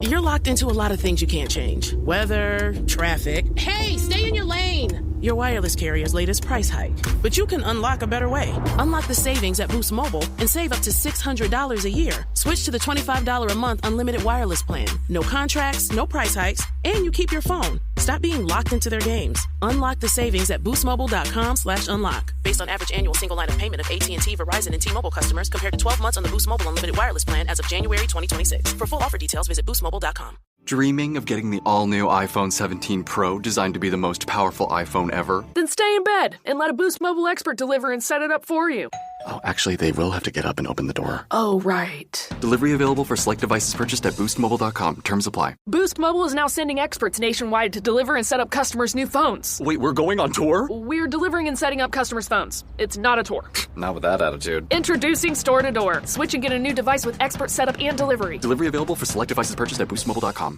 You're locked into a lot of things you can't change. Weather, traffic. Hey, stay in your lane! Your wireless carrier's latest price hike. But you can unlock a better way. Unlock the savings at Boost Mobile and save up to $600 a year. Switch to the $25 a month unlimited wireless plan. No contracts, no price hikes, and you keep your phone. Stop being locked into their games. Unlock the savings at boostmobile.com/unlock. Based on average annual single line of payment of AT&T, Verizon, and T-Mobile customers compared to 12 months on the Boost Mobile unlimited wireless plan as of January 2026. For full offer details, visit boostmobile.com. Dreaming of getting the all-new iPhone 17 Pro designed to be the most powerful iPhone ever? Then stay in bed and let a Boost Mobile expert deliver and set it up for you. Oh, actually, they will have to get up and open the door. Oh, right. Delivery available for select devices purchased at boostmobile.com. Terms apply. Boost Mobile is now sending experts nationwide to deliver and set up customers' new phones. Wait, we're going on tour? We're delivering and setting up customers' phones. It's not a tour. Not with that attitude. Introducing Store to Door. Switch and get a new device with expert setup and delivery. Delivery available for select devices purchased at boostmobile.com.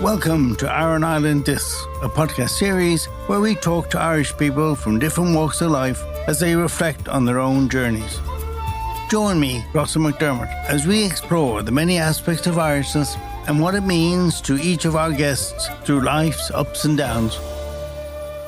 Welcome to Aran Island Discs, a podcast series where we talk to Irish people from different walks of life as they reflect on their own journeys. Join me, Russell McDermott, as we explore the many aspects of Irishness and what it means to each of our guests through life's ups and downs.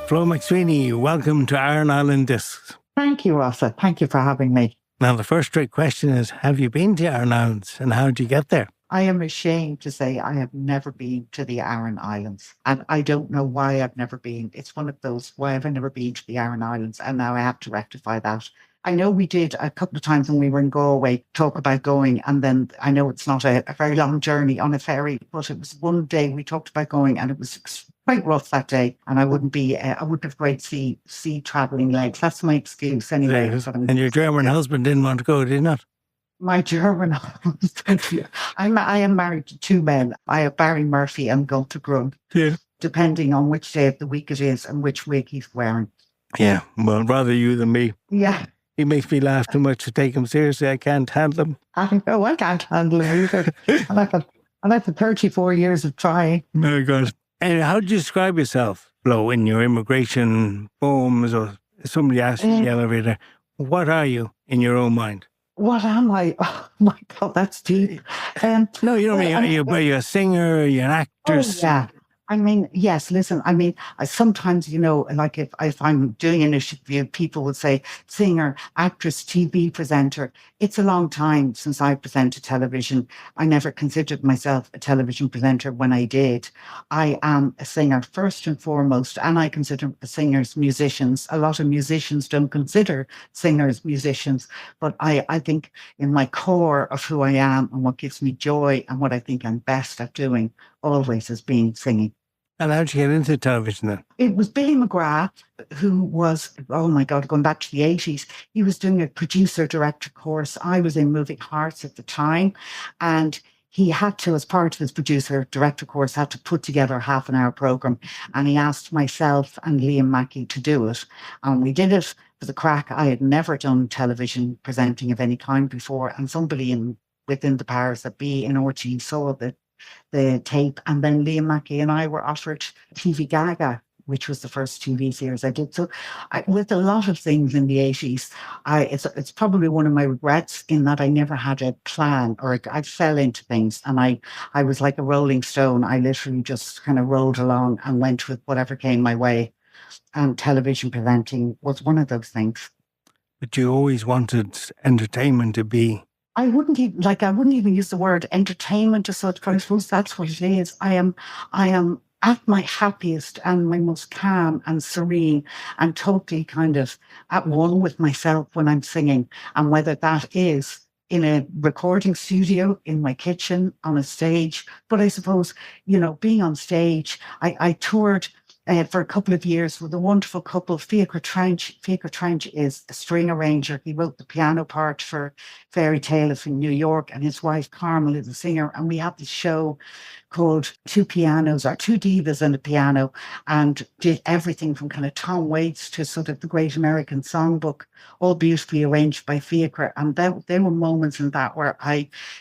Flo McSweeney, welcome to Aran Island Discs. Thank you, Russell. Thank you for having me. Now, the first straight question is, have you been to Aran Islands and how did you get there? I am ashamed to say I have never been to the Aran Islands. And I don't know why I've never been. It's one of those, why have I never been to the Aran Islands? And now I have to rectify that. I know we did a couple of times when we were in Galway talk about going. And then I know it's not a very long journey on a ferry, but it was one day we talked about going and it was quite rough that day. And I wouldn't have great sea travelling legs. That's my excuse anyway. Yes. And your German husband didn't want to go, did he not? My German husband. I am married to two men. I have Barry Murphy and Gunter Grund. Yeah. Depending on which day of the week it is and which wig he's wearing. Yeah, well, rather you than me. Yeah. He makes me laugh too much to take him seriously. I can't handle him. I know I can't handle him either. and after 34 years of trying. Very good. And how do you describe yourself, Flo, in your immigration poems or somebody asks you in the elevator? What are you in your own mind? What am I? Oh, my God, that's deep. No, you know what I mean. Are you a singer? Are you an actress? Oh, yeah. I mean, yes, listen, I mean, I sometimes, like if I'm doing an interview, people would say singer, actress, TV presenter. It's a long time since I presented television. I never considered myself a television presenter when I did. I am a singer first and foremost, and I consider singers musicians. A lot of musicians don't consider singers musicians, but I think in my core of who I am and what gives me joy and what I think I'm best at doing always has been singing. And how'd you get into television then? It was Billy McGrath, who was, oh my God, going back to the 80s. He was doing a producer-director course. I was in Moving Hearts at the time. And he had to, as part of his producer-director course, had to put together a half-an-hour programme. And he asked myself and Liam Mackey to do it. And we did it for the crack. I had never done television presenting of any kind before. And somebody within the powers that be in RTE saw the tape, and then Liam Mackey and I were offered TV Gaga, which was the first TV series I did. So with a lot of things in the 80s, it's probably one of my regrets in that I never had a plan, or I fell into things and I was like a rolling stone. I literally just kind of rolled along and went with whatever came my way. And television presenting was one of those things. But you always wanted entertainment to be... I wouldn't even use the word entertainment as such, but I suppose that's what it is. I am at my happiest and my most calm and serene and totally kind of at one with myself when I'm singing. And whether that is in a recording studio, in my kitchen, on a stage. But I suppose, being on stage, I toured for a couple of years with a wonderful couple, Fiachra Trench. Fiachra Trench is a string arranger. He wrote the piano part for Fairy Tale of New York, and his wife Carmel is a singer. And we had this show called Two Divas and a Piano, and did everything from kind of Tom Waits to sort of the Great American Songbook, all beautifully arranged by Fiachra. And there were moments in that where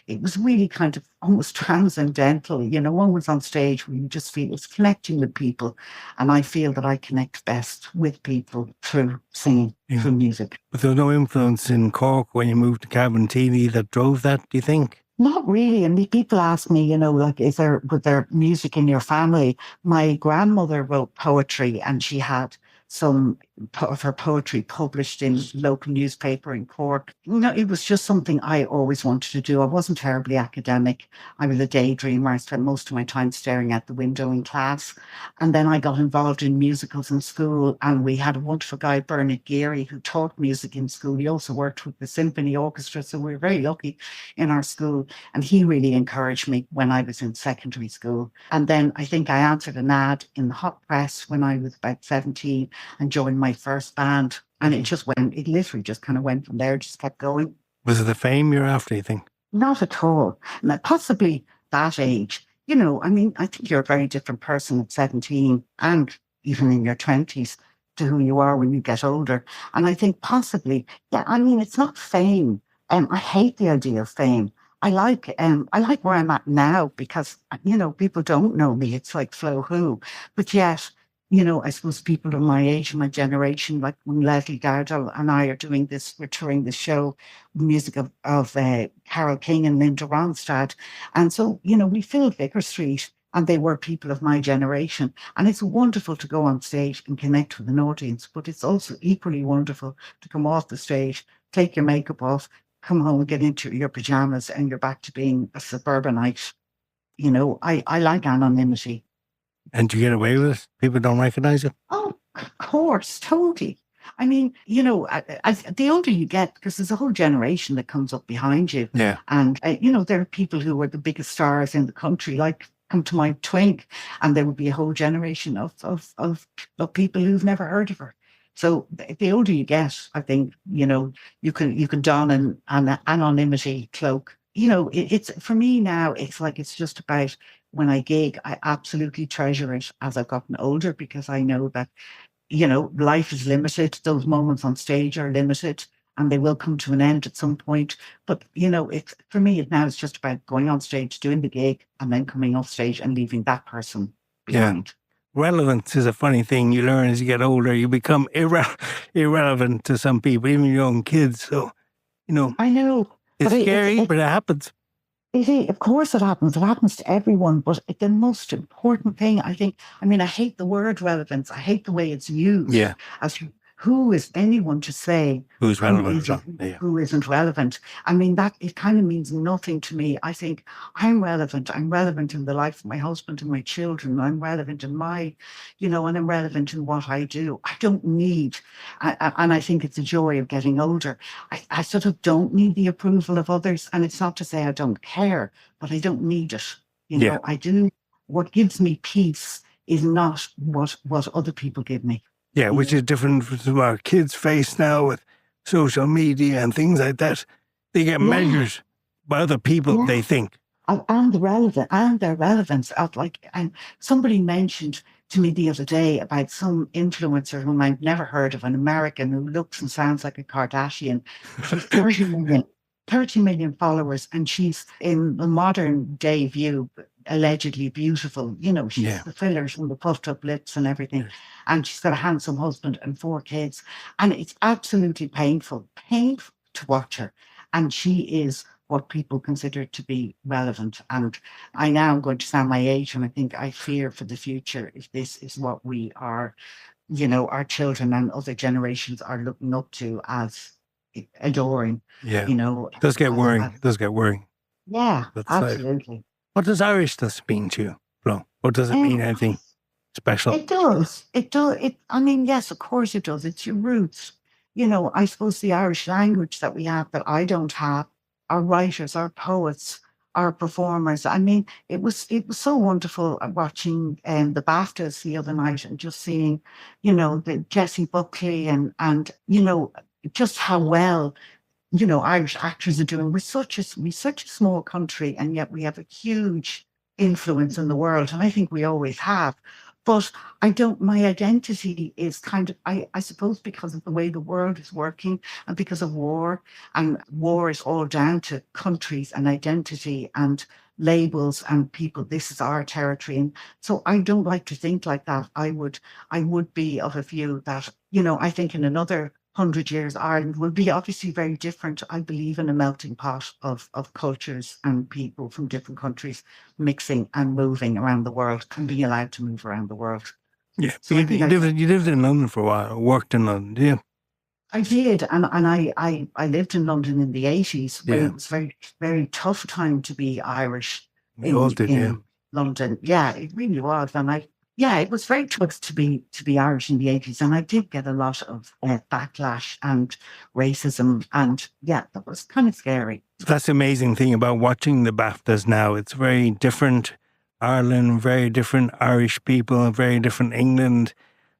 it was really kind of almost transcendental, moments on stage where you just feel it's connecting with people. And I feel that I connect best with people through singing, through music. But there was no influence in Cork when you moved to Cabin TV that drove that, do you think? Not really. I mean, people ask me, you know, like, was there music in your family? My grandmother wrote poetry, and she had some of her poetry published in local newspaper in Cork. You know, it was just something I always wanted to do. I wasn't terribly academic. I was a daydreamer. I spent most of my time staring at the window in class. And then I got involved in musicals in school, and we had a wonderful guy, Bernard Geary, who taught music in school. He also worked with the symphony orchestra, so we were very lucky in our school. And he really encouraged me when I was in secondary school. And then I think I answered an ad in the hot press when I was about 17 and joined my first band. And it literally just kind of went from there, just kept going. Was it the fame you're after, you think? Not at all. Now, possibly that age. You know, I mean, I think you're a very different person at 17 and even in your 20s to who you are when you get older. And I think possibly, yeah, I mean, it's not fame. I hate the idea of fame. I like where I'm at now because, you know, people don't know me. It's like Flo who. But yet, you know, I suppose people of my age and my generation, like when Leslie Dardell and I are doing this, we're touring the show, music of Carole King and Linda Ronstadt. And so, you know, we filled Vicar Street and they were people of my generation. And it's wonderful to go on stage and connect with an audience, but it's also equally wonderful to come off the stage, take your makeup off, come home and get into your pajamas and you're back to being a suburbanite. You know, I like anonymity. And do you get away with it? People don't recognize it? Oh, of course, totally. I mean, you know, the older you get, because there's a whole generation that comes up behind you. Yeah. And, you know, there are people who are the biggest stars in the country, like come to my twink, and there would be a whole generation of people who've never heard of her. So the older you get, I think, you know, you can don an anonymity cloak. You know, it's for me now, it's like it's just about when I gig, I absolutely treasure it as I've gotten older because I know that, you know, life is limited. Those moments on stage are limited and they will come to an end at some point. But, you know, for me, now it's just about going on stage, doing the gig and then coming off stage and leaving that person behind. Yeah. Relevance is a funny thing. You learn as you get older, you become irrelevant to some people, even young kids. So, you know. I know. It's scary, but it happens. Of course it happens. It happens to everyone. But the most important thing, I think, I mean, I hate the word relevance. I hate the way it's used. Yeah. As who is anyone to say who's relevant? Who isn't relevant? I mean, that it kind of means nothing to me. I think I'm relevant. I'm relevant in the life of my husband and my children. I'm relevant in my, you know, and I'm relevant in what I do. I don't need, and I think it's a joy of getting older. I sort of don't need the approval of others. And it's not to say I don't care, but I don't need it. You know, I do. What gives me peace is not what other people give me. Yeah, which is different from our kids face now with social media and things like that. They get measured by other people, they think. And their relevance. And somebody mentioned to me the other day about some influencer whom I've never heard of, an American who looks and sounds like a Kardashian. She's 30 million followers, and she's in the modern day view allegedly beautiful. You know, she's the fillers and the puffed up lips and everything. Yeah. And she's got a handsome husband and 4 kids. And it's absolutely painful to watch her. And she is what people consider to be relevant. And I now am going to sound my age, and I think I fear for the future if this is what we are, you know, our children and other generations are looking up to as adoring. Yeah. You know. It does get worrying. It does get worrying. Yeah, absolutely. What does Irishness mean to you, Flo? Or does it mean anything special? It does. I mean, yes, of course it does. It's your roots. You know, I suppose the Irish language that we have that I don't have, our writers, our poets, our performers. I mean, it was so wonderful watching the BAFTAs the other night and just seeing, you know, the Jessie Buckley and you know, just how well, you know, Irish actors are doing. We're such a small country, and yet we have a huge influence in the world, and I think we always have. But my identity is kind of, I suppose because of the way the world is working and because of war, and war is all down to countries and identity and labels and people, this is our territory. And so I don't like to think like that. I would be of a view that, I think in another 100 years, Ireland will be obviously very different. I believe in a melting pot of cultures and people from different countries mixing and moving around the world and being allowed to move around the world. Yeah. So you lived in London for a while, worked in London, did you? I did. And I lived in London in the 80s, where it was very, very tough time to be Irish in London. Yeah, it really was. And it was very tough to be Irish in the 80s. And I did get a lot of backlash and racism. And that was kind of scary. That's the amazing thing about watching the BAFTAs now. It's very different Ireland, very different Irish people, very different England.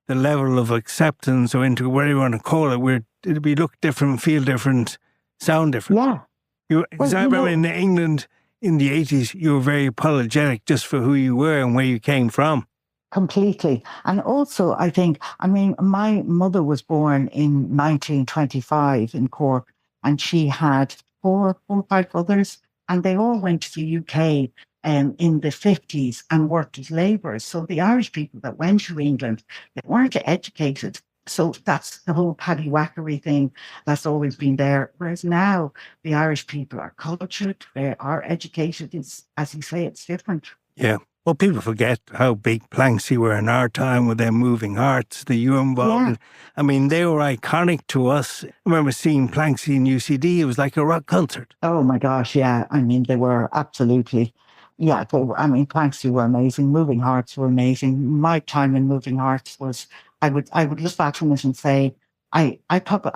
The level of acceptance, or into whatever you want to call it, it'll be look different, feel different, sound different. Yeah. I remember in England in the 80s, you were very apologetic just for who you were and where you came from. Completely. And also, I think, my mother was born in 1925 in Cork, and she had four or five brothers, and they all went to the UK in the 50s and worked as labourers. So the Irish people that went to England, they weren't educated. So that's the whole paddywhackery thing that's always been there. Whereas now the Irish people are cultured, they are educated. It's, as you say, it's different. Yeah. Well, people forget how big Planksy were in our time with their moving hearts, the you involved. Yeah. They were iconic to us. I remember seeing Planksy in UCD. It was like a rock concert. Oh my gosh, yeah. They were absolutely... Yeah, Planksy were amazing. Moving Hearts were amazing. My time in Moving Hearts was, I would look back from it and say, I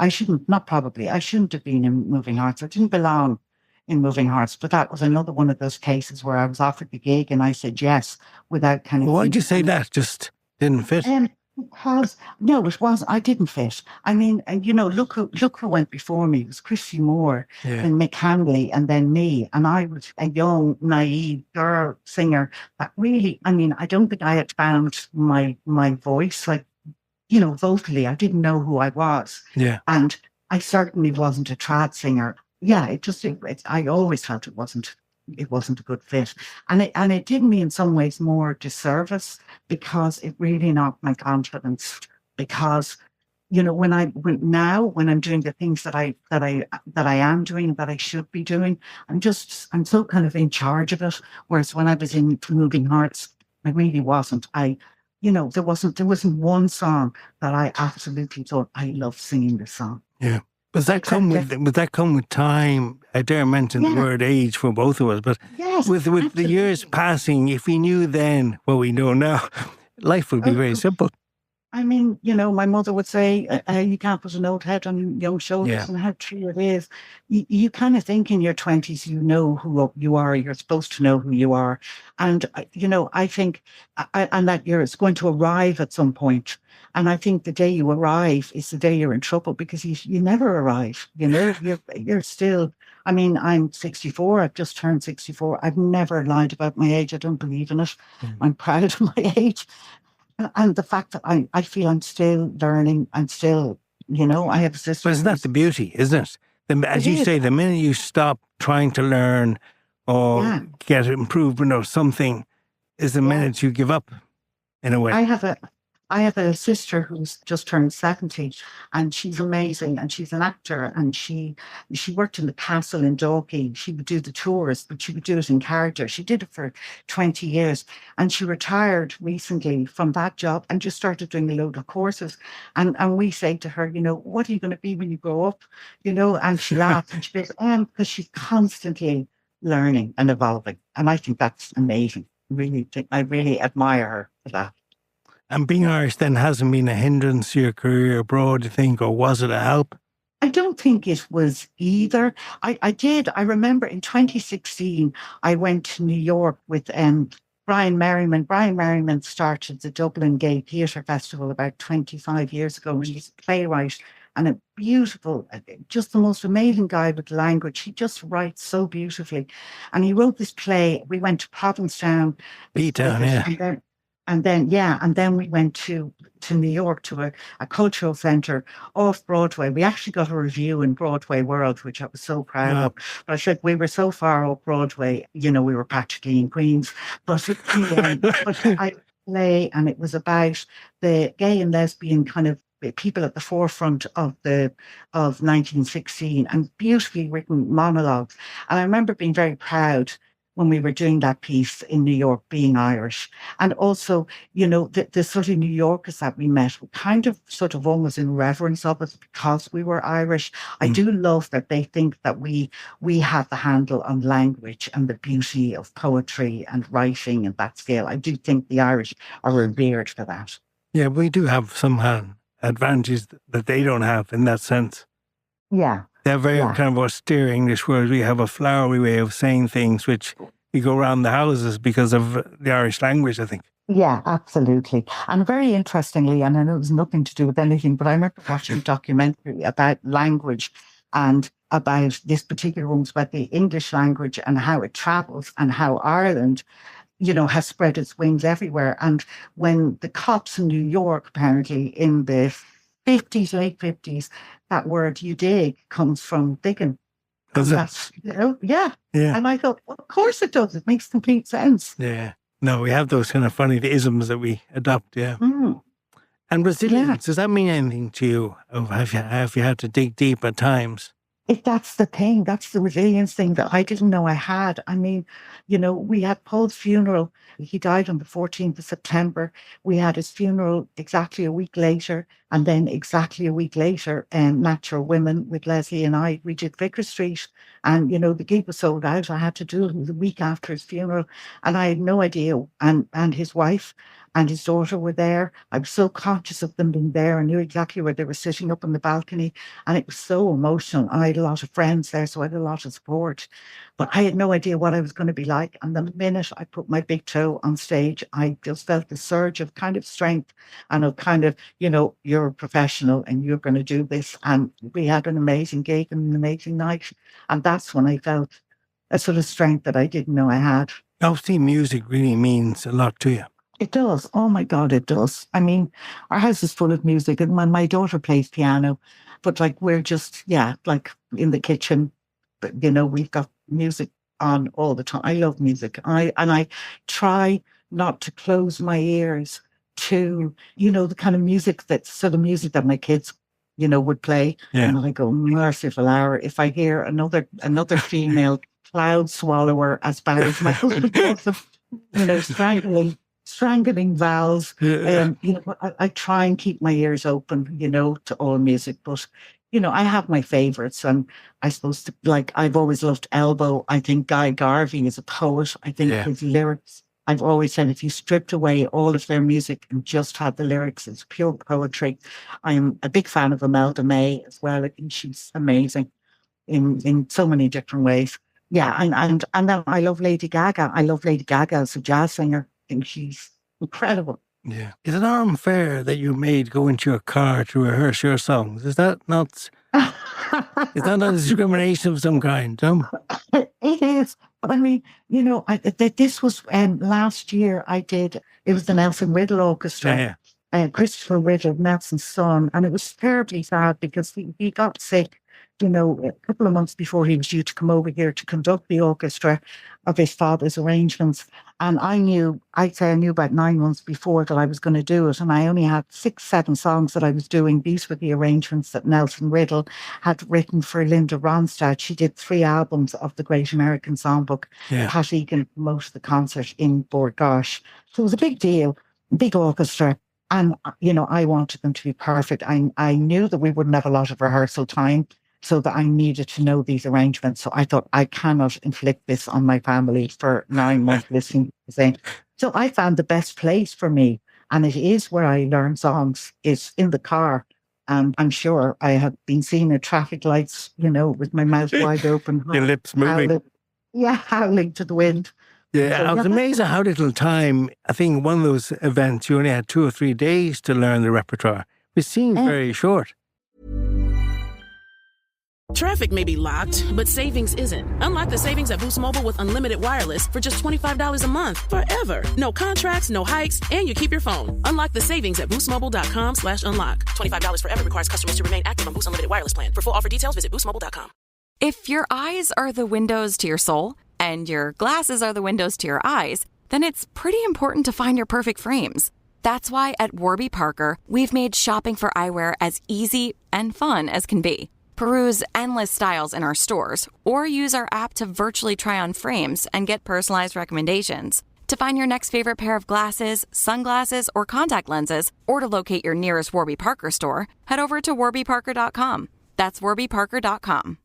shouldn't have been in Moving Hearts. I didn't belong in Moving Hearts, but that was another one of those cases where I was offered the gig and I said yes without kind of... Why'd you say that? Just didn't fit? Because, no, it wasn't. I didn't fit. Look who went before me. It was Christy Moore and Mick Hanley and then me. And I was a young, naive girl singer that really, I don't think I had found my voice. Vocally, I didn't know who I was. Yeah. And I certainly wasn't a trad singer. Yeah, I always felt it wasn't a good fit. And it did me in some ways more disservice because it really knocked my confidence. Because, when I'm doing the things that I am doing, that I should be doing, I'm so kind of in charge of it. Whereas when I was in Moving Hearts, I really wasn't. There wasn't one song that I absolutely thought I loved singing this song. Yeah. Does that come with time? I dare mention the word age for both of us, but with the years passing, if we knew then what we know now, life would be very simple. My mother would say, you can't put an old head on young shoulders, and how true it is. You kind of think in your 20s, you know who you are, you're supposed to know who you are. And, I think, and that it's going to arrive at some point. And I think the day you arrive is the day you're in trouble because you never arrive. You're still, I'm 64. I've just turned 64. I've never lied about my age. I don't believe in it. I'm proud of my age. And the fact that I feel I'm still learning and still, I have a sister. But isn't that the beauty, isn't it? As you say, the minute you stop trying to learn or get improvement or something is the minute you give up, in a way. I have a sister who's just turned 70 and she's amazing and she's an actor and she worked in the castle in Dalkey. She would do the tours, but she would do it in character. She did it for 20 years and she retired recently from that job and just started doing a load of courses. And we say to her, what are you going to be when you grow up? And she laughs and she goes, because she's constantly learning and evolving. And I think that's amazing. I really admire her for that. And being Irish then hasn't been a hindrance to your career abroad, you think, or was it a help? I don't think it was either. I remember in 2016, I went to New York with Brian Merriman. Brian Merriman started the Dublin Gay Theatre Festival about 25 years ago. And he's a playwright and a beautiful, just the most amazing guy with language. He just writes so beautifully. And he wrote this play. We went to Provincetown. B-Town, yeah. And then we went to New York to a cultural center off Broadway. We actually got a review in Broadway World, which I was so proud of. But I said we were so far off Broadway, we were practically in Queens. But I play, and it was about the gay and lesbian kind of people at the forefront of 1916, and beautifully written monologues. And I remember being very proud when we were doing that piece in New York, being Irish. And also, the sort of New Yorkers that we met were kind of sort of almost in reverence of us because we were Irish. I do love that they think that we have the handle on language and the beauty of poetry and writing and that scale. I do think the Irish are revered for that. Yeah, we do have some advantages that they don't have in that sense. Yeah. They're very kind of austere English, whereas we have a flowery way of saying things, which we go around the houses because of the Irish language, I think. Yeah, absolutely. And very interestingly, and I know it was nothing to do with anything, but I remember watching a documentary about language and about this particular one, about the English language and how it travels and how Ireland, has spread its wings everywhere. And when the cops in New York, apparently in the 50s, late 50s, that word you dig comes from digging. Does it? Yeah. And I thought, well, of course it does. It makes complete sense. Yeah. No, we have those kind of funny isms that we adopt, yeah. And resilience, does that mean anything to you? Have you had to dig deep at times? That's the thing. That's the resilience thing that I didn't know I had. I mean, we had Paul's funeral. He died on the 14th of September. We had his funeral exactly a week later. And then exactly a week later, Natural Women with Leslie and I, we did Vicar Street. And, the gig was sold out. I had to do it the week after his funeral. And I had no idea. And his wife and his daughter were there. I was so conscious of them being there. I knew exactly where they were sitting up on the balcony. And it was so emotional. I had a lot of friends there, so I had a lot of support. But I had no idea what I was going to be like. And the minute I put my big toe on stage, I just felt the surge of kind of strength and of kind of, you're a professional and you're going to do this. And we had an amazing gig and an amazing night. And that's when I felt a sort of strength that I didn't know I had. Obviously, music really means a lot to you. It does. Oh my God, it does. I mean, our house is full of music, and when my daughter plays piano, but we're just, in the kitchen, but we've got music on all the time. I love music. I try not to close my ears to, the kind of music that my kids, would play. Yeah. And I go, merciful hour, if I hear another female cloud swallower as bad as my husband was, strangling vowels. I try and keep my ears open, to all music. But, I have my favourites. And I suppose, I've always loved Elbow. I think Guy Garvey is a poet. I think his lyrics, I've always said, if you stripped away all of their music and just had the lyrics, it's pure poetry. I'm a big fan of Imelda May as well. I think she's amazing in so many different ways. Yeah, and then I love Lady Gaga. I love Lady Gaga as a jazz singer. I think she's incredible. Yeah. Is it unfair that you made go into your car to rehearse your songs? Is that not... is that not discrimination of some kind? It is. But I mean, this was last year I did, it was the Nelson Riddle Orchestra. Yeah. Christopher Riddle, Nelson's son. And it was terribly sad because he got sick, a couple of months before he was due to come over here to conduct the orchestra of his father's arrangements. And I'd say I knew about 9 months before that I was going to do it. And I only had 6-7 songs that I was doing. These were the arrangements that Nelson Riddle had written for Linda Ronstadt. She did 3 albums of the Great American Songbook. Yeah. Pat Egan promoted the concert in Bord Gáis. So it was a big deal, big orchestra. And, I wanted them to be perfect. I knew that we wouldn't have a lot of rehearsal time, so that I needed to know these arrangements. So I thought, I cannot inflict this on my family for 9 months listening to the same. So I found the best place for me, and it is where I learn songs, is in the car. And I'm sure I have been seen at traffic lights, with my mouth wide open. Your lips moving. Howling to the wind. Yeah, I was amazed at how little time. I think one of those events, you only had 2 or 3 days to learn the repertoire. It seemed very short. Traffic may be locked, but savings isn't. Unlock the savings at Boost Mobile with unlimited wireless for just $25 a month forever. No contracts, no hikes, and you keep your phone. Unlock the savings at boostmobile.com/unlock. $25 forever requires customers to remain active on Boost Unlimited wireless plan. For full offer details, visit boostmobile.com. If your eyes are the windows to your soul and your glasses are the windows to your eyes, then it's pretty important to find your perfect frames. That's why at Warby Parker, we've made shopping for eyewear as easy and fun as can be. Peruse endless styles in our stores or use our app to virtually try on frames and get personalized recommendations. To find your next favorite pair of glasses, sunglasses, or contact lenses, or to locate your nearest Warby Parker store, head over to warbyparker.com. That's warbyparker.com.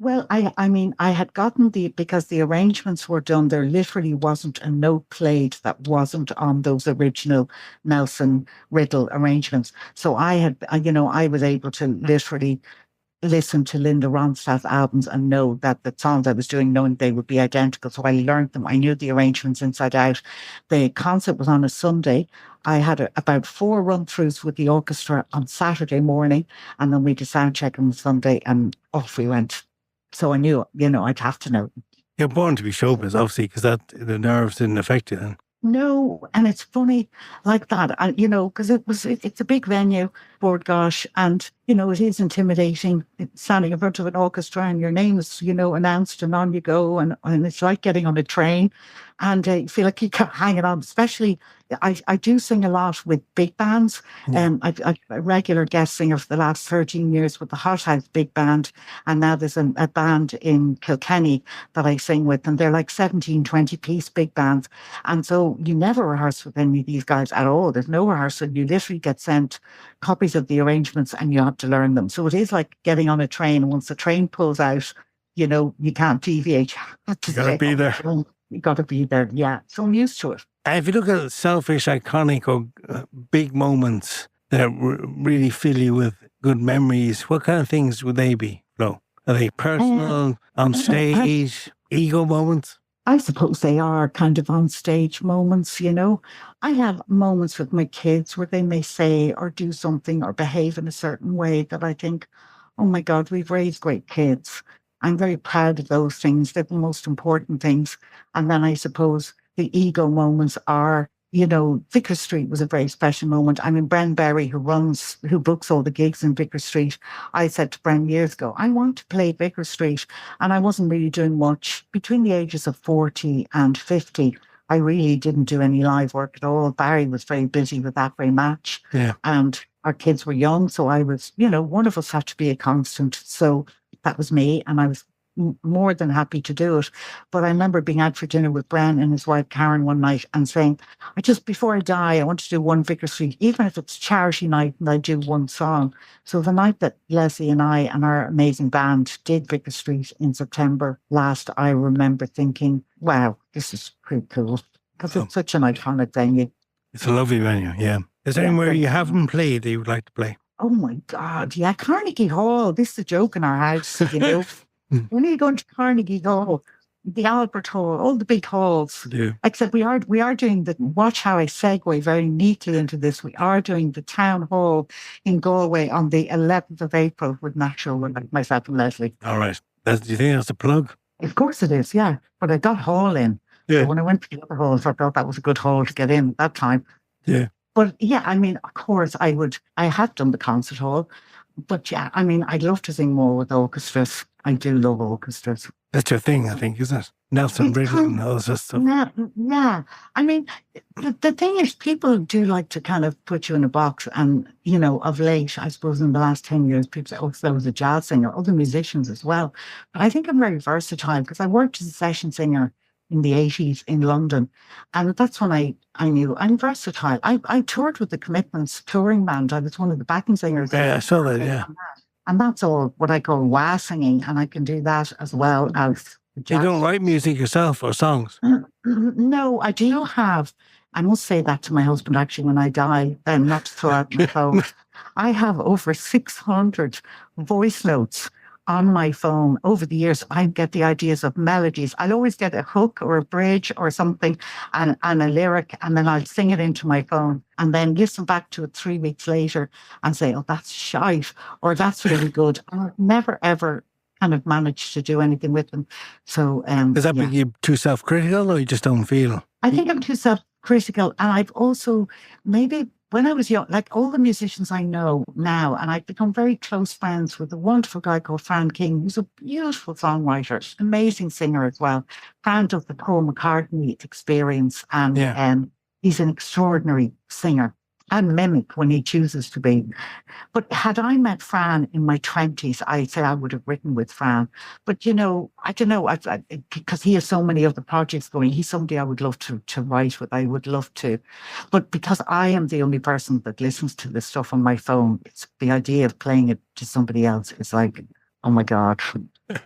Well, I had gotten because the arrangements were done, there literally wasn't a note played that wasn't on those original Nelson Riddle arrangements. So I was able to literally listen to Linda Ronstadt's albums and know that the songs I was doing, knowing they would be identical. So I learned them. I knew the arrangements inside out. The concert was on a Sunday. I had about 4 run-throughs with the orchestra on Saturday morning, and then we did sound check on Sunday, and off we went. So I knew, I'd have to know. You're born to be showbiz, obviously, because the nerves didn't affect you then. No, and it's funny like that, and because it's a big venue, Lord gosh, and it is intimidating. It's standing in front of an orchestra and your name is announced and on you go, and it's like getting on a train, and you feel like you keep hanging on. Especially, I do sing a lot with big bands, and I'm a regular guest singer for the last 13 years with the Hot House Big Band, and now there's a band in Kilkenny that I sing with, and they're like 17, 20-piece big bands, and so you never rehearse with any of these guys at all. There's no rehearsal. You literally get sent copies of the arrangements and you have to learn them. So it is like getting on a train. Once the train pulls out, you can't deviate. You got to be there. You got to be there, yeah. So I'm used to it. And if you look at selfish, iconic or big moments that really fill you with good memories, what kind of things would they be, Flo? Are they personal, on stage, ego moments? I suppose they are kind of on stage moments, I have moments with my kids where they may say or do something or behave in a certain way that I think, oh my God, we've raised great kids. I'm very proud of those things. They're the most important things. And then I suppose the ego moments are, Vicar Street was a very special moment. I mean, Bren Berry, who books all the gigs in Vicar Street, I said to Bren years ago, I want to play Vicar Street. And I wasn't really doing much. Between the ages of 40 and 50, I really didn't do any live work at all. Barry was very busy with that very match. Yeah. And our kids were young. So I was, one of us had to be a constant. So that was me. And I was more than happy to do it. But I remember being out for dinner with Bren and his wife Karen one night and saying, before I die, I want to do one Vicar Street, even if it's charity night and I do one song. So the night that Leslie and I and our amazing band did Vicar Street in September last, I remember thinking, wow, this is pretty cool. Because it's such an iconic venue. It's a lovely venue, yeah. Is there anywhere you haven't played that you would like to play? Oh my God, yeah, Carnegie Hall. This is a joke in our house, When are you going to Carnegie Hall, the Albert Hall, all the big halls? Yeah. Except we are doing watch how I segue very neatly into this. We are doing the Town Hall in Galway on the 11th of April with Natural, with myself and Leslie. All right. Do you think that's a plug? Of course it is, yeah. But I got hall in. Yeah. So when I went to the other halls, I thought that was a good hall to get in at that time. Yeah. But yeah, I mean, of course I had done the concert hall. But yeah, I mean, I'd love to sing more with orchestras. I do love orchestras. That's your thing, I think, isn't it? Nelson Riddle and all this stuff. Yeah. I mean, the thing is, people do like to kind of put you in a box. And, of late, I suppose in the last 10 years, people say, oh, so I was a jazz singer, other musicians as well. But I think I'm very versatile because I worked as a session singer in the 80s in London. And that's when I knew I'm versatile. I toured with the Commitments touring band. I was one of the backing singers. Yeah, I saw that, yeah. And that's all what I call wah singing. And I can do that as well as jazz. You don't write music yourself or songs? No, I do have. I must say that to my husband, actually, when I die, not to throw out my phone. I have over 600 voice notes on my phone over the years, I get the ideas of melodies. I'll always get a hook or a bridge or something and a lyric, and then I'll sing it into my phone and then listen back to it 3 weeks later and say, oh, that's shite, or that's really good. And I've never, ever kind of managed to do anything with them. So, does that make you too self-critical, or you just don't feel? I think I'm too self-critical. And I've also, maybe when I was young, like all the musicians I know now, and I've become very close friends with a wonderful guy called Fran King, who's a beautiful songwriter, amazing singer as well. Fran does the Paul McCartney experience, and he's an extraordinary singer and mimic when he chooses to be. But had I met Fran in my 20s, I'd say I would have written with Fran. But, you know, I don't know, because he has so many other projects going. He's somebody I would love to write with. I would love to. But because I am the only person that listens to this stuff on my phone, it's the idea of playing it to somebody else is like, oh my God,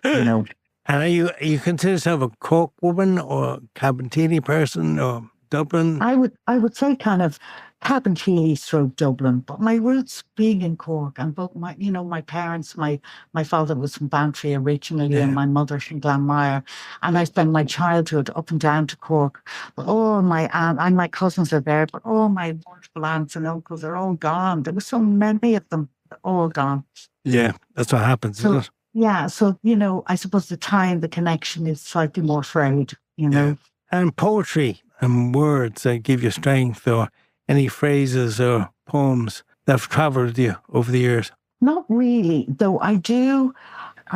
you know. And are you consider yourself a Cork woman or Cabinteely person or Dublin? I would say kind of Cabinteely / Dublin, but my roots being in Cork, and both my parents, my father was from Bantry originally, and my mother from Glanmire, and I spent my childhood up and down to Cork. But all my aunt and my cousins are there, but all my wonderful aunts and uncles are all gone. There were so many of them, all gone. Yeah, that's what happens, isn't it? Yeah, so you know, I suppose the connection is slightly more frayed, you know. Yeah. And poetry and words that give you strength, or any phrases or poems that have travelled with you over the years? Not really, though I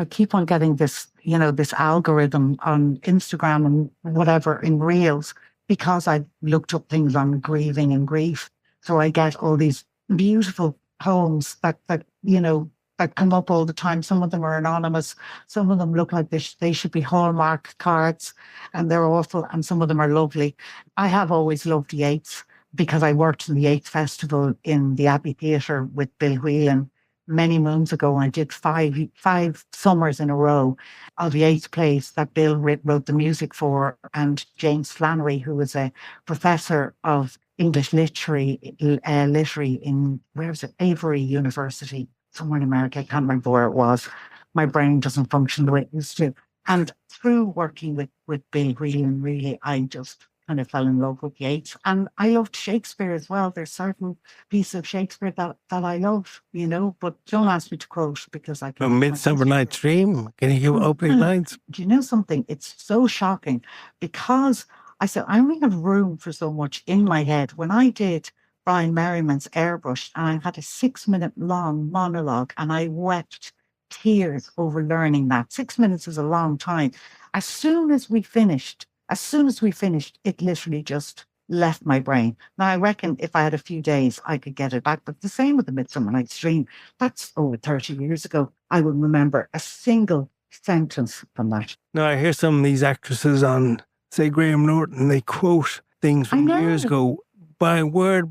keep on getting this, you know, this algorithm on Instagram and whatever in Reels, because I looked up things on grieving and grief. So I get all these beautiful poems that you know, that come up all the time. Some of them are anonymous. Some of them look like they should be Hallmark cards, and they're awful. And some of them are lovely. I have always loved Yeats, because I worked in the Yeats Festival in the Abbey Theatre with Bill Whelan many moons ago. I did five summers in a row of Yeats plays that Bill wrote the music for, and James Flannery, who was a professor of English literary in, where was it, Avery University, somewhere in America. I can't remember where it was. My brain doesn't function the way it used to. And through working with Bill Whelan, really, I just kind of fell in love with Yeats. And I loved Shakespeare as well. There's certain pieces of Shakespeare that I love, you know, but don't ask me to quote because I can't. Midsummer Night's Dream, can you give opening lines? Do you know something? It's so shocking because I said, I only have room for so much in my head. When I did Brian Merriman's Airbrush, and I had a 6-minute long monologue, and I wept tears over learning that. 6 minutes is a long time. As soon as we finished, it literally just left my brain. Now, I reckon if I had a few days, I could get it back. But the same with the Midsummer Night's Dream. That's over 30 years ago. I would remember a single sentence from that. Now, I hear some of these actresses on, say, Graham Norton, they quote things from years ago by word,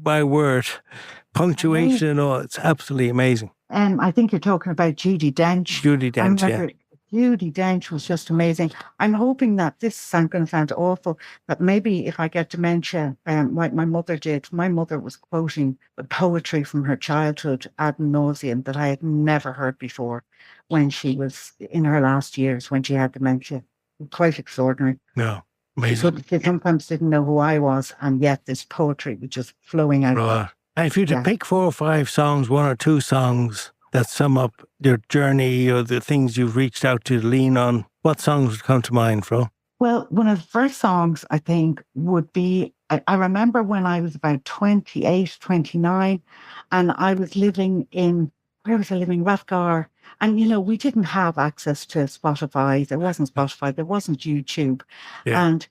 punctuation and all. It's absolutely amazing. I think you're talking about Judi Dench. Judi Dench, yeah. Judi Dench was just amazing. I'm hoping that this is going to sound awful, but maybe if I get dementia, like my mother did. My mother was quoting the poetry from her childhood ad nauseum that I had never heard before when she was in her last years, when she had dementia. Quite extraordinary. No, amazing. She sometimes didn't know who I was, and yet this poetry was just flowing out. Right. And if you had to pick 4 or 5 songs, 1 or 2 songs that sum up your journey or the things you've reached out to lean on, what songs would come to mind, Flo? Well, one of the first songs I think would be, I remember when I was about 28, 29, and I was living in, where was I living? Rathgar. And, you know, we didn't have access to Spotify. There wasn't Spotify. There wasn't YouTube. Yeah. And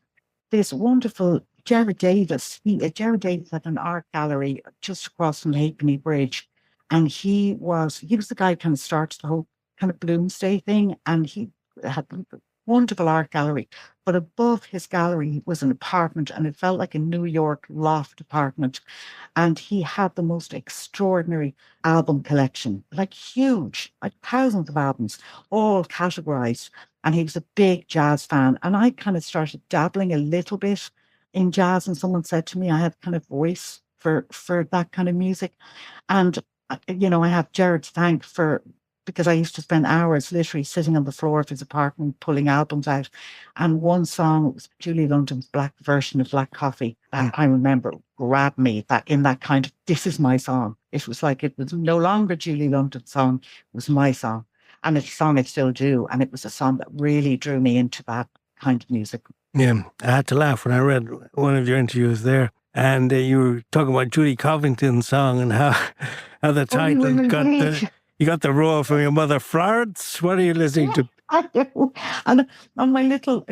this wonderful Jared Davis had an art gallery just across from Halfpenny Bridge. And he was the guy who kind of starts the whole kind of Bloomsday thing. And he had a wonderful art gallery. But above his gallery was an apartment, and it felt like a New York loft apartment. And he had the most extraordinary album collection, like huge, like thousands of albums, all categorized. And he was a big jazz fan. And I kind of started dabbling a little bit in jazz. And someone said to me, I have kind of voice for that kind of music. And you know, I have Jared to thank for because I used to spend hours literally sitting on the floor of his apartment pulling albums out. And one song was Julie London's Black version of Black Coffee that I remember grabbed me, that in that kind of, this is my song. It was like, it was no longer Julie London's song, it was my song. And it's a song I still do. And it was a song that really drew me into that kind of music. Yeah, I had to laugh when I read one of your interviews there. And you were talking about Judy Covington's song and how the title you got the roar from your mother. Florence, what are you listening to? I know. And on my little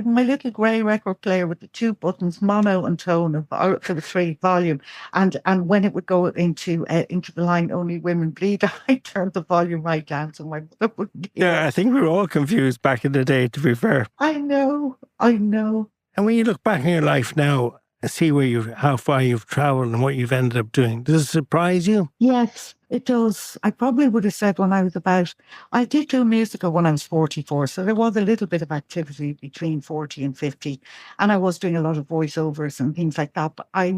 grey record player with the 2 buttons, mono and tone, for the 3 volume, and when it would go into the line "Only Women Bleed," I turned the volume right down so my mother wouldn't hear. Yeah, I think we were all confused back in the day, to be fair. I know. And when you look back in your life now, see how far you've travelled and what you've ended up doing, does it surprise you? Yes, it does. I probably would have said I did do musical when I was 44, so there was a little bit of activity between 40 and 50, and I was doing a lot of voiceovers and things like that, but I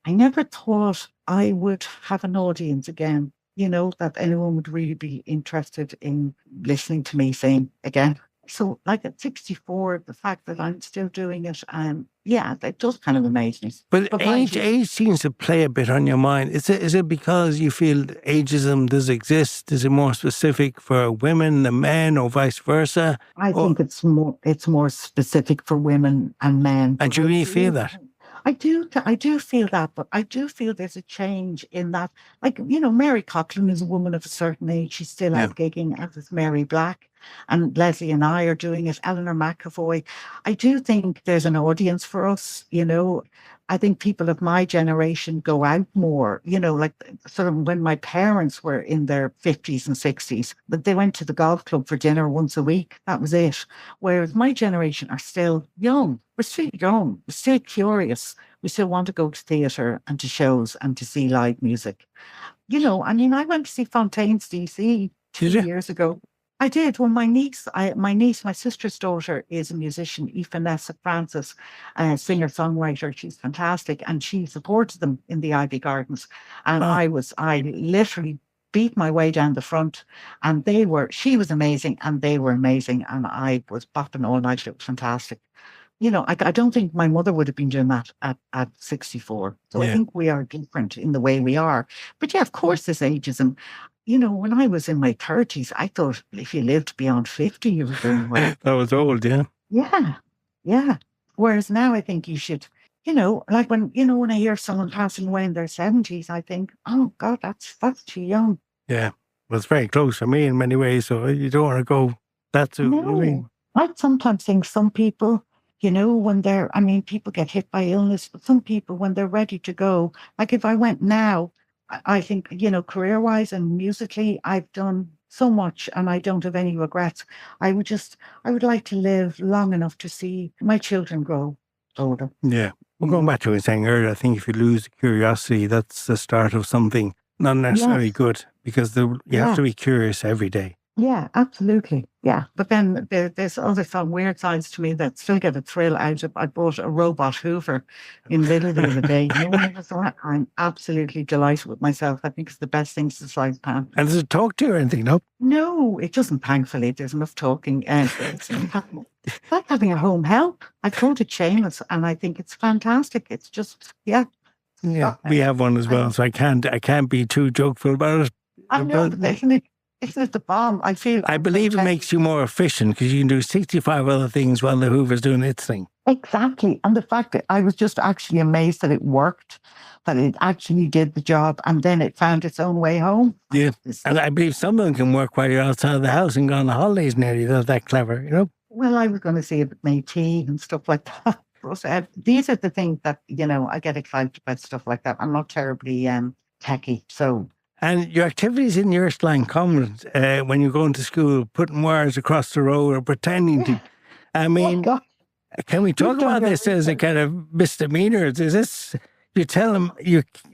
never thought I would have an audience again, that anyone would really be interested in listening to me sing again. So like at 64, the fact that I'm still doing it, that does kind of amaze me. But age seems to play a bit on your mind. Is it because you feel ageism does exist? Is it more specific for women than men or vice versa? I think it's more specific for women and men. And do you really feel that? I do feel that, but I do feel there's a change in that. Like, Mary Coughlin is a woman of a certain age. She's still out gigging, as is Mary Black. And Leslie and I are doing it, Eleanor McAvoy. I do think there's an audience for us, I think people of my generation go out more, like sort of when my parents were in their 50s and 60s, but they went to the golf club for dinner once a week. That was it. Whereas my generation are still young. We're still young. We're still curious. We still want to go to theatre and to shows and to see live music. I went to see Fontaine's DC 2 years ago. I did. Well, my sister's daughter is a musician, Vanessa Francis, a singer-songwriter. She's fantastic. And she supported them in the Ivy Gardens. And I literally beat my way down the front, and she was amazing and they were amazing. And I was bopping all night. It was fantastic. I don't think my mother would have been doing that at 64. So I think we are different in the way we are. But yeah, of course there's ageism. When I was in my 30s, I thought if you lived beyond 50, you were doing well. That was old, yeah. Yeah. Whereas now I think you should, like when I hear someone passing away in their 70s, I think, oh God, that's too young. Yeah. Well, it's very close for me in many ways, so you don't want to go that soon. No. I sometimes think some people, when people get hit by illness, but some people, when they're ready to go, like if I went now, I think, career-wise and musically, I've done so much and I don't have any regrets. I would like to live long enough to see my children grow older. Yeah. Well, going back to what I was saying earlier, I think if you lose curiosity, that's the start of something not necessarily good, because you have to be curious every day. Yeah, absolutely. Yeah. But then there's other some weird sides to me that still get a thrill out of. I bought a robot Hoover in Lidl the other day. I'm absolutely delighted with myself. I think it's the best thing since sliced pan. And does it talk to you or anything? No? No, it doesn't, thankfully. There's enough talking. It's like having a home help. I called it Seamus and I think it's fantastic. It's just, Yeah, we have one as well, so I can't be too jokeful about it. I know, isn't it the bomb? I believe it makes you more efficient because you can do 65 other things while the Hoover's doing its thing. Exactly. And the fact that I was just actually amazed that it worked, that it actually did the job, and then it found its own way home. Yeah. And I believe some of them can work while you're outside of the house and go on the holidays nearly. They're that clever, Well, I was going to say it made tea and stuff like that. But these are the things that, I get excited about stuff like that. I'm not terribly techie, so... And your activities in your slang comments when you're going to school, putting wires across the road or pretending to... I mean, can we talk about this as a kind of misdemeanor? Is this... You tell them,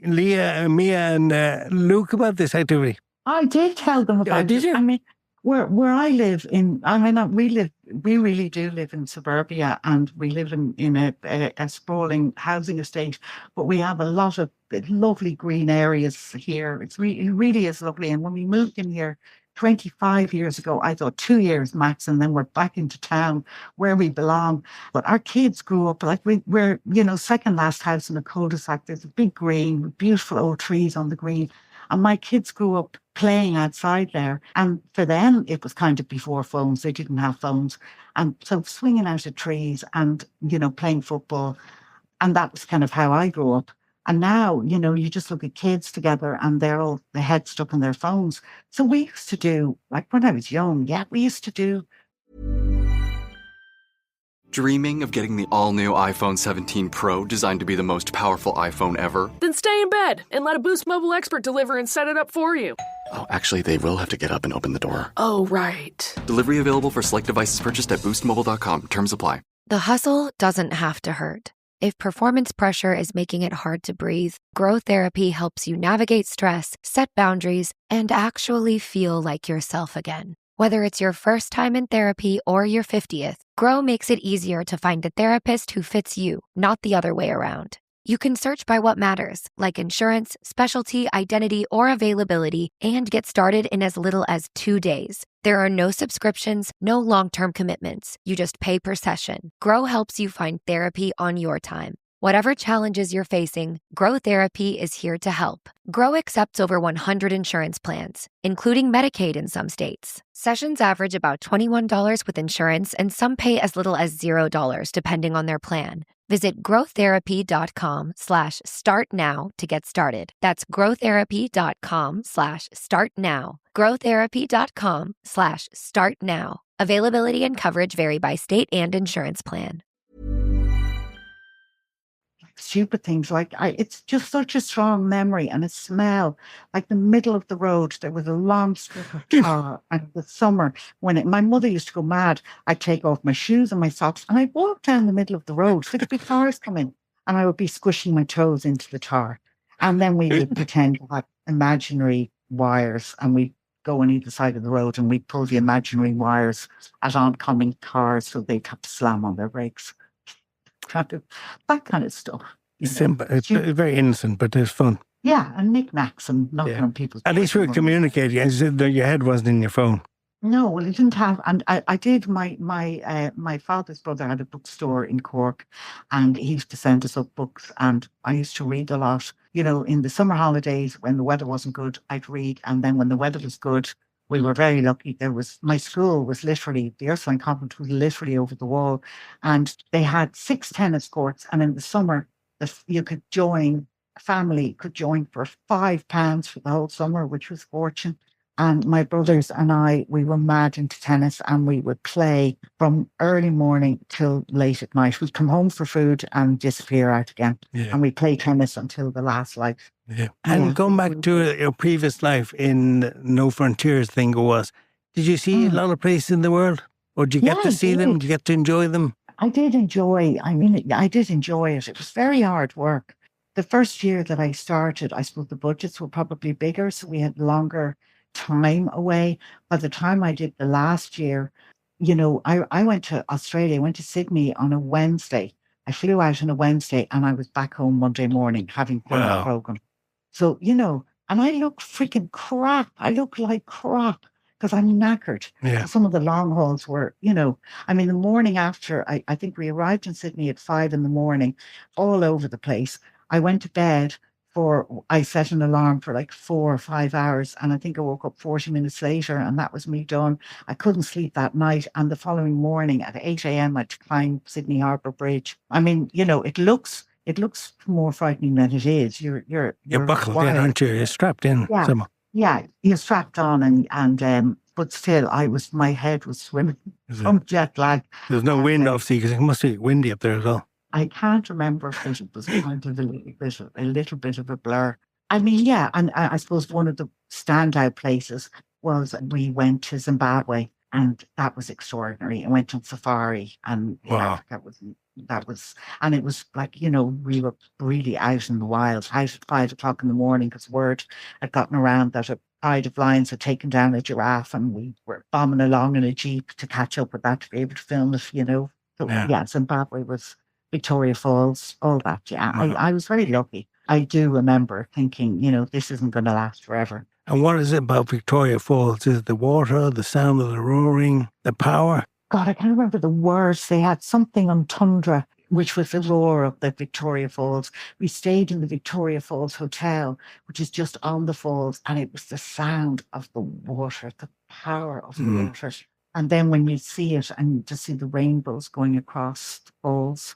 Leah, Mia and Luke about this activity? I did tell them about it. Did you? I mean, where I live we really do live in suburbia, and we live in a sprawling housing estate, but we have a lot of lovely green areas here. It really is lovely. And when we moved in here 25 years ago, I thought 2 years max, and then we're back into town where we belong. But our kids grew up like we're, second last house in a cul-de-sac. There's a big green with beautiful old trees on the green. And my kids grew up playing outside there. And for them, it was kind of before phones. They didn't have phones. And so swinging out of trees and, playing football. And that was kind of how I grew up. And now, you just look at kids together and they're all the head stuck in their phones. So we used to do, like when I was young, we used to do. Dreaming of getting the all-new iPhone 17 Pro designed to be the most powerful iPhone ever? Then stay in bed and let a Boost Mobile expert deliver and set it up for you. Oh, actually, they will have to get up and open the door. Oh, right. Delivery available for select devices purchased at boostmobile.com. Terms apply. The hustle doesn't have to hurt. If performance pressure is making it hard to breathe, Grow Therapy helps you navigate stress, set boundaries, and actually feel like yourself again. Whether it's your first time in therapy or your 50th, Grow makes it easier to find a therapist who fits you, not the other way around. You can search by what matters, like insurance, specialty, identity, or availability, and get started in as little as 2 days. There are no subscriptions, no long-term commitments. You just pay per session. Grow helps you find therapy on your time. Whatever challenges you're facing, Grow Therapy is here to help. Grow accepts over 100 insurance plans, including Medicaid in some states. Sessions average about $21 with insurance, and some pay as little as $0 depending on their plan. Visit growtherapy.com/start now to get started. That's growtherapy.com/start now. growtherapy.com/start now. Availability and coverage vary by state and insurance plan. Stupid things like it's just such a strong memory and a smell. Like the middle of the road, there was a long strip of tar, and the summer when my mother used to go mad, I'd take off my shoes and my socks and I'd walk down the middle of the road. So there'd be cars coming, and I would be squishing my toes into the tar, and then we would pretend to have imaginary wires, and we'd go on either side of the road and we'd pull the imaginary wires at oncoming cars so they'd have to slam on their brakes. That kind of stuff. Simple. It's very innocent, but it's fun. Yeah, and knickknacks and knocking on people's. At least we're communicating. As you said, your head wasn't in your phone. No, well, it didn't have. And I did. My father's brother had a bookstore in Cork, and he used to send us up books, and I used to read a lot. In the summer holidays when the weather wasn't good, I'd read, and then when the weather was good, we were very lucky. My school was literally, the Ursuline Convent was literally over the wall, and they had 6 tennis courts. And in the summer, a family could join for £5 for the whole summer, which was fortune. And my brothers and I, we were mad into tennis, and we would play from early morning till late at night. We'd come home for food and disappear out again. Yeah. And we play tennis until the last life. Yeah. And going back to your previous life in No Frontiers thing was, did you see a lot of places in the world? Or did you get to see them? Did you get to enjoy them? I did enjoy it. It was very hard work. The first year that I started, I suppose the budgets were probably bigger, so we had longer time away. By the time I did the last year, I went to Australia, I went to Sydney on a Wednesday. I flew out on a Wednesday and I was back home Monday morning having done the program. So, and I look freaking crap. I look like crap because I'm knackered. Yeah. Some of the long hauls were, the morning after, I think we arrived in Sydney at 5 a.m, all over the place. I went to bed I set an alarm for like 4 or 5 hours, and I think I woke up 40 minutes later, and that was me done. I couldn't sleep that night, and the following morning at 8 a.m, I'd climb Sydney Harbour Bridge. It looks more frightening than it is. You're buckled in, aren't you? You're strapped in. Yeah, you're strapped on, and but still, my head was swimming from jet lag. There's no wind, obviously, because it must be windy up there as well. I can't remember if it was kind of a little bit of a blur. And I suppose one of the standout places was we went to Zimbabwe, and that was extraordinary. I went on safari, and that was, and it was like, we were really out in the wild, out at 5 o'clock in the morning, because word had gotten around that a pride of lions had taken down a giraffe, and we were bombing along in a jeep to catch up with that, to be able to film it, So Zimbabwe was Victoria Falls, all that. Yeah, I was very lucky. I do remember thinking, this isn't going to last forever. And what is it about Victoria Falls? Is it the water, the sound of the roaring, the power? God, I can't remember the words. They had something on Tundra, which was the roar of the Victoria Falls. We stayed in the Victoria Falls Hotel, which is just on the falls, and it was the sound of the water, the power of the water. And then when you see it and to see the rainbows going across the falls,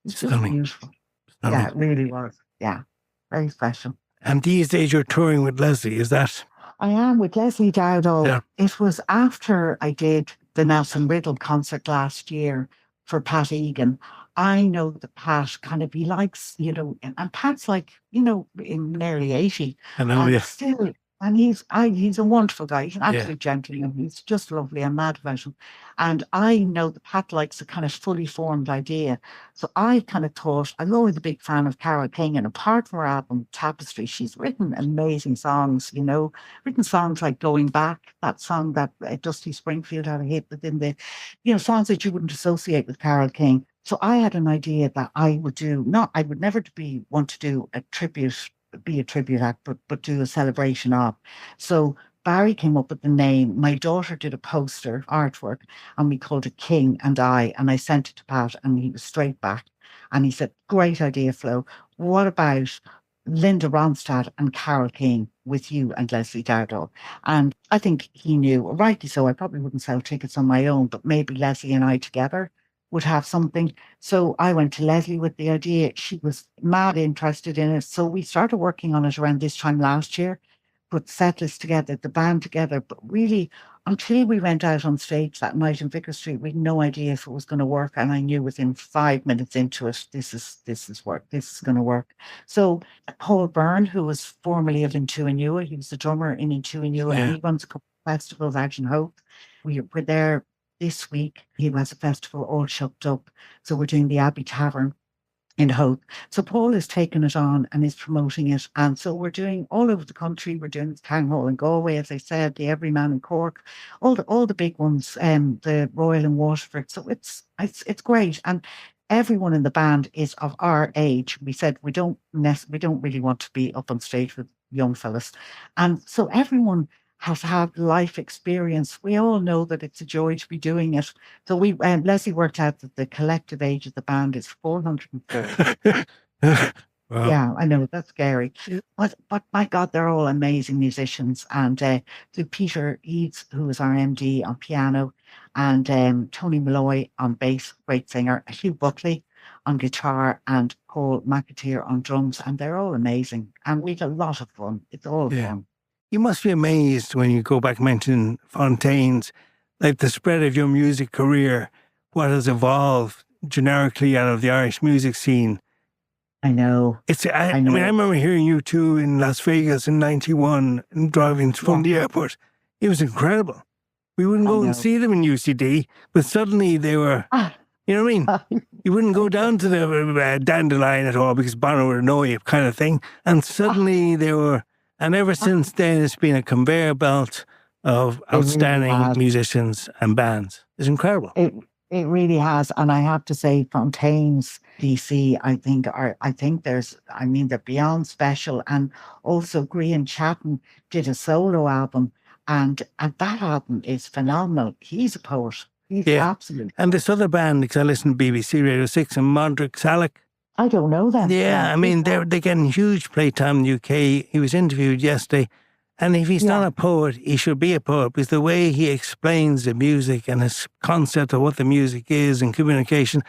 it's just beautiful. Stunning. Yeah, it really was. Yeah, very special. And these days you're touring with Leslie, is that? I am with Leslie Dowdall. Yeah. It was after I did the Nelson Riddle concert last year for Pat Egan. I know that Pat kind of, he likes, you know, and Pat's like, you know, in nearly 80. I know, and yeah. Still, and he's a wonderful guy. He's an absolute gentleman. He's just lovely. I'm mad about him. And I know that Pat likes a kind of fully formed idea. So I kind of thought, I'm always a big fan of Carole King, and apart from her album Tapestry, she's written amazing songs, you know, written songs like Going Back, that song that Dusty Springfield had a hit within the, you know, songs that you wouldn't associate with Carole King. So I had an idea that I would do, I would never want to do a tribute, be a tribute act, but do a celebration of. So Barry came up with the name. My daughter did a poster artwork and we called it King and I sent it to Pat and he was straight back. And he said, great idea, Flo. What about Linda Ronstadt and Carole King with you and Leslie Dowdall? And I think he knew, rightly so, I probably wouldn't sell tickets on my own, but maybe Leslie and I together would have something. So I went to Leslie with the idea. She was mad interested in it. So we started working on it around this time last year, put the set list together, the band together. But really, until we went out on stage that night in Vicar Street, we had no idea if it was going to work. And I knew within 5 minutes into it, this is going to work. So Paul Byrne, who was formerly of Intuinua, he was the drummer in Intuinua, and he runs a couple of festivals out in Hope. We were there this week. He has a festival all shucked up. So we're doing the Abbey Tavern in Hope. So Paul is taking it on and is promoting it. And so we're doing all over the country. We're doing the Town Hall in Galway, as I said, the Everyman in Cork, all the big ones, the Royal in Waterford. So it's great. And everyone in the band is of our age. We said we don't really want to be up on stage with young fellas. And so everyone has had life experience. We all know that it's a joy to be doing it. So Leslie worked out that the collective age of the band is 430. Wow. Yeah, I know, that's scary. But my God, they're all amazing musicians. And so Peter Eads, who is our MD on piano, and Tony Malloy on bass, great singer, Hugh Buckley on guitar, and Paul McAteer on drums. And they're all amazing. And we had a lot of fun. It's all fun. You must be amazed when you go back mentioning Fontaines, like the spread of your music career, what has evolved generically out of the Irish music scene. I know. I mean, I remember hearing you two in Las Vegas in 91 and driving from the airport. It was incredible. We wouldn't go and see them in UCD, but suddenly they were, you know what I mean? You wouldn't go down to the Dandelion at all because Bono would know you, kind of thing. And suddenly they were. And ever since then, it's been a conveyor belt of outstanding musicians and bands. It's incredible. It really has. And I have to say, Fontaines DC, they're beyond special. And also Grian Chatton did a solo album, and that album is phenomenal. He's a poet. He's absolutely. And this other band, because I listen to BBC Radio 6 and Modric Salek. I don't know them. Yeah, I mean, they're getting huge playtime in the UK. He was interviewed yesterday. And if he's not a poet, he should be a poet, because the way he explains the music and his concept of what the music is and communication,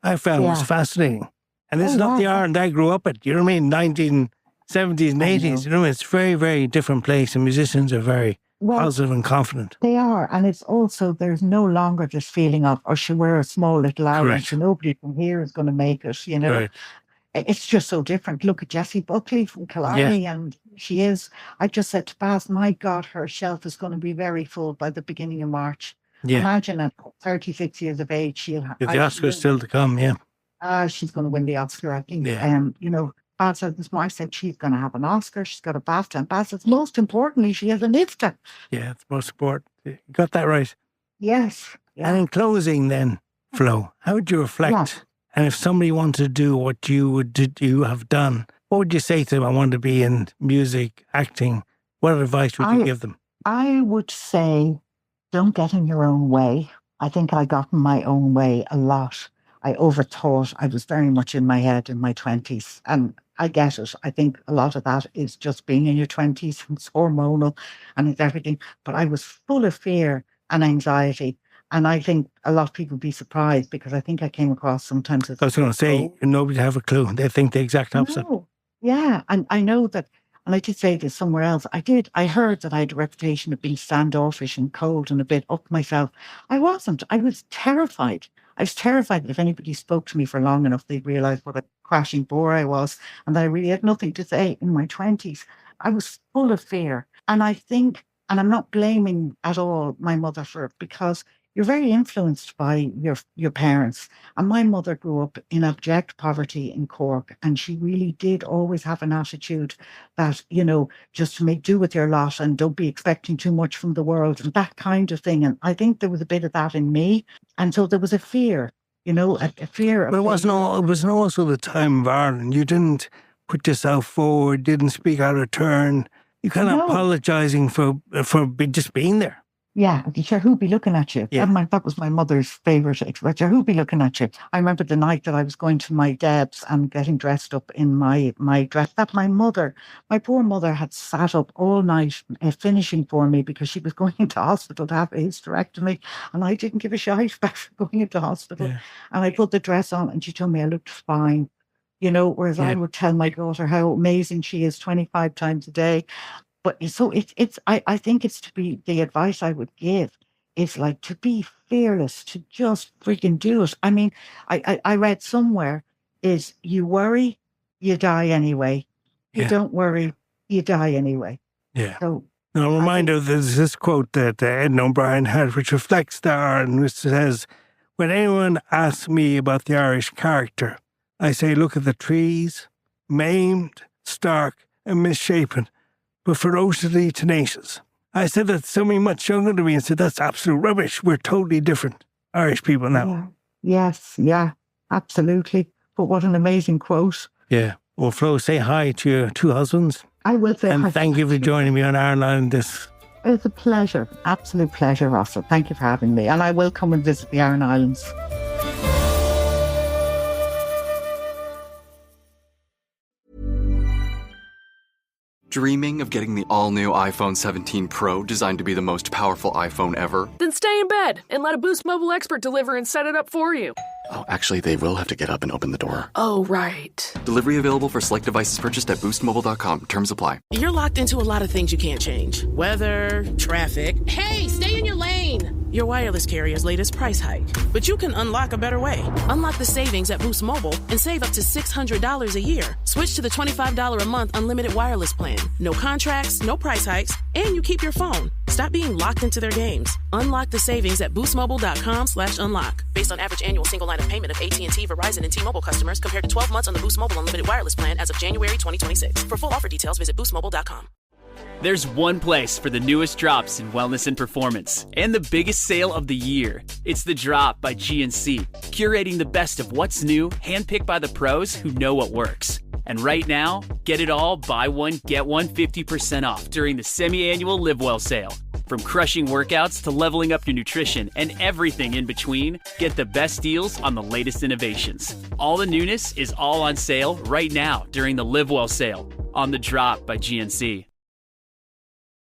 I found was fascinating. And this is not the Ireland I grew up at, you know what I mean, 1970s and 80s. You know, it's a very, very different place, and musicians are very positive and confident. They are. And it's also, there's no longer this feeling of, should wear a small little island, so nobody from here is going to make it, you know. Right. It's just so different. Look at Jessie Buckley from Killarney, and she is. I just said to Baz, my God, her shelf is going to be very full by the beginning of March. Yeah. Imagine at 36 years of age, she'll have... The Oscar's still to come, she's going to win the Oscar, I think. You know, Baz said this morning, I said she's going to have an Oscar, she's got a BAFTA, and Baz says, most importantly, she has an IFTA. Yeah, it's most important. You got that right. Yes. Yeah. And in closing then, Flo, how would you reflect... Yeah. And if somebody wanted to do what you have done, what would you say to them? I want to be in music, acting. What advice would you give them? I would say, don't get in your own way. I think I got in my own way a lot. I overthought. I was very much in my head in my 20s. And I get it. I think a lot of that is just being in your 20s. It's hormonal and it's everything. But I was full of fear and anxiety. And I think a lot of people would be surprised because I think I came across sometimes as... I was going to say, nobody have a clue. They think the exact opposite. No. Yeah. And I know that, and I did say this somewhere else. I heard that I had a reputation of being standoffish and cold and a bit up myself. I wasn't. I was terrified. I was terrified that if anybody spoke to me for long enough, they'd realise what a crashing bore I was and that I really had nothing to say in my 20s. I was full of fear. And I think, and I'm not blaming at all my mother for it, because you're very influenced by your parents. And my mother grew up in abject poverty in Cork, and she really did always have an attitude that, you know, just to make do with your lot and don't be expecting too much from the world and that kind of thing. And I think there was a bit of that in me. And so there was a fear, you know, a fear. But it wasn't also the time of Ireland. You didn't put yourself forward, didn't speak out of turn. You kind of apologising for just being there. Yeah, sure, who'd be looking at you? Yeah. That was my mother's favourite expression. Who'd be looking at you? I remember the night that I was going to my Deb's and getting dressed up in my dress, that my poor mother had sat up all night finishing for me because she was going into hospital to have a hysterectomy, and I didn't give a shite about going into hospital. Yeah. And I put the dress on and she told me I looked fine, you know, whereas I would tell my daughter how amazing she is 25 times a day. But so I think it's to be, the advice I would give is like to be fearless, to just freaking do it. I mean, I read somewhere is you worry, you die anyway. You don't worry, you die anyway. Yeah. So now, a reminder, there's this quote that Edna O'Brien had, which reflects the Aran, which says, when anyone asks me about the Irish character, I say, look at the trees, maimed, stark and misshapen, but ferociously tenacious. I said that to somebody much younger than me and said, that's absolute rubbish. We're totally different Irish people now. Yeah. Yes, yeah, absolutely. But what an amazing quote. Yeah. Well, Flo, say hi to your two husbands. I will say hi. And thank you for joining me on Aran Island. It's a pleasure, absolute pleasure, Rossa. Thank you for having me. And I will come and visit the Aran Islands. Dreaming of getting the all-new iPhone 17 Pro designed to be the most powerful iPhone ever? Then stay in bed and let a Boost Mobile expert deliver and set it up for you. Oh, actually, they will have to get up and open the door. Oh, right. Delivery available for select devices purchased at boostmobile.com. Terms apply. You're locked into a lot of things you can't change. Weather, traffic. Hey, stay in your lane. Your wireless carrier's latest price hike. But you can unlock a better way. Unlock the savings at Boost Mobile and save up to $600 a year. Switch to the $25 a month unlimited wireless plan. No contracts, no price hikes, and you keep your phone. Stop being locked into their games. Unlock the savings at boostmobile.com/unlock. Based on average annual single line of payment of AT&T, Verizon, and T-Mobile customers compared to 12 months on the Boost Mobile unlimited wireless plan as of January 2026. For full offer details, visit boostmobile.com. There's one place for the newest drops in wellness and performance, and the biggest sale of the year. It's The Drop by GNC, curating the best of what's new, handpicked by the pros who know what works. And right now, get it all, buy one, get one 50% off during the semi-annual Live Well sale. From crushing workouts to leveling up your nutrition and everything in between, get the best deals on the latest innovations. All the newness is all on sale right now during the Live Well sale on The Drop by GNC.